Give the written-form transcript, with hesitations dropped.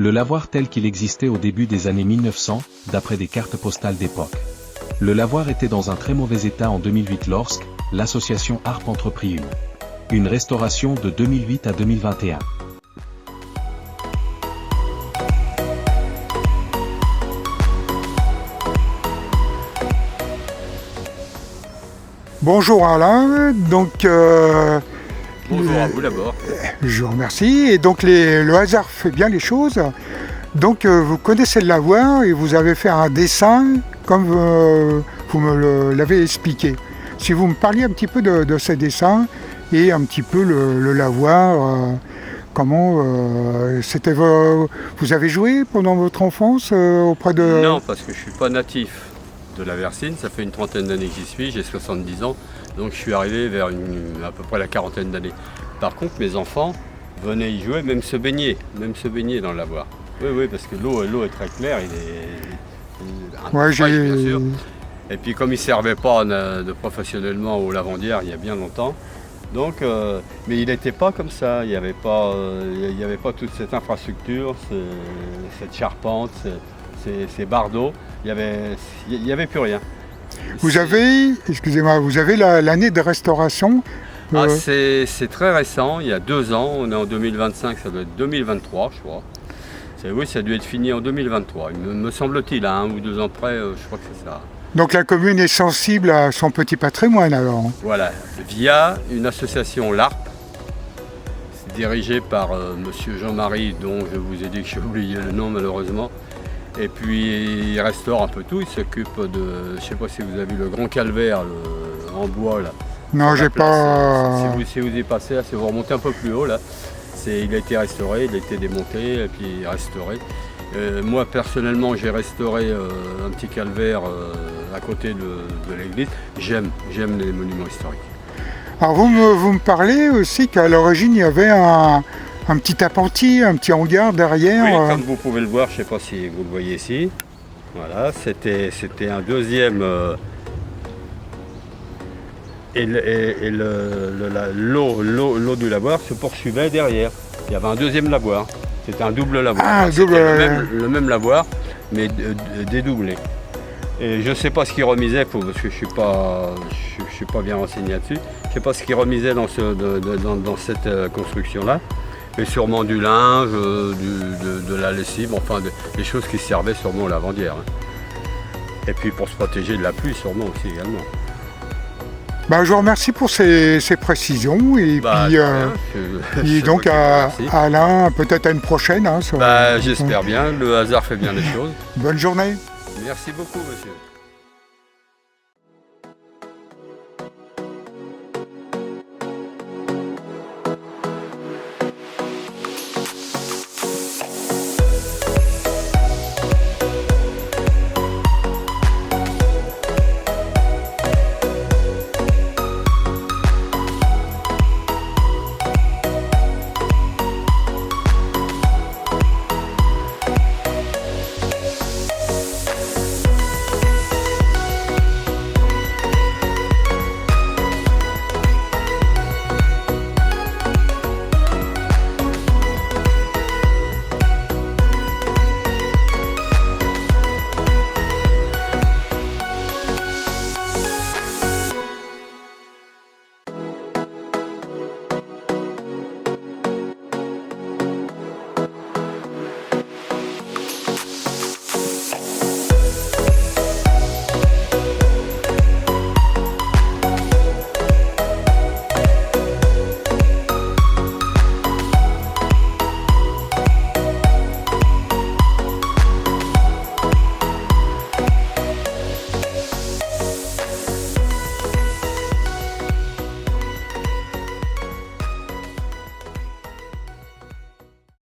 Le lavoir tel qu'il existait au début des années 1900, d'après des cartes postales d'époque. Le lavoir était dans un très mauvais état en 2008 lorsque l'association ARP entreprit une restauration de 2008 à 2021. Bonjour Alain, donc Bonjour à vous d'abord. je vous remercie. Et donc le hasard fait bien les choses. Donc vous connaissez le lavoir et vous avez fait un dessin comme vous me l'avez expliqué. Si vous me parliez un petit peu de ces dessins et un petit peu le lavoir, comment c'était vous avez joué pendant votre enfance auprès de... Non, parce que je ne suis pas natif de la Versine, ça fait une trentaine d'années que j'y suis, j'ai 70 ans, donc je suis arrivé vers à peu près la quarantaine d'années. Par contre, mes enfants venaient y jouer, même se baigner dans le lavoir. Oui, parce que l'eau est très claire, il est un peu fraîche, bien sûr. Et puis comme il ne servait pas professionnellement aux lavandières il y a bien longtemps, donc, mais il n'était pas comme ça, il n'y avait pas toute cette infrastructure, cette charpente, ces bardeaux, il n'y avait plus rien. Vous avez l'année de restauration c'est très récent, il y a 2 ans, on est en 2025, ça doit être 2023 je crois. Oui, ça a dû être fini en 2023, me semble-t-il, à 1 ou 2 ans près, je crois que c'est ça. Donc la commune est sensible à son petit patrimoine alors. Voilà, via une association l'ARP, dirigée par monsieur Jean-Marie, dont je vous ai dit que j'ai oublié le nom malheureusement. Et puis il restaure un peu tout, il s'occupe de, je ne sais pas si vous avez vu le grand calvaire en bois là. Non, j'ai pas... Si vous y passez, si vous remontez un peu plus haut là, il a été restauré, il a été démonté et puis restauré. Moi personnellement j'ai restauré un petit calvaire à côté de l'église. J'aime les monuments historiques. Alors vous me parlez aussi qu'à l'origine il y avait un petit appentis, un petit hangar derrière. Oui, comme vous pouvez le voir, je ne sais pas si vous le voyez ici. Voilà, c'était un deuxième... et l'eau du lavoir se poursuivait derrière. Il y avait un deuxième lavoir. C'était un double lavoir. Ah, le même lavoir, mais dédoublé. Et je ne sais pas ce qu'il remisait, parce que je ne suis pas bien renseigné là-dessus. Je ne sais pas ce qu'il remisait dans cette construction-là. Mais sûrement du linge, de la lessive, enfin des choses qui servaient sûrement aux lavandières. Et puis pour se protéger de la pluie sûrement aussi également. Je vous remercie pour ces précisions et puis donc à Alain, peut-être à une prochaine. J'espère bien, le hasard fait bien les choses. Bonne journée. Merci beaucoup monsieur.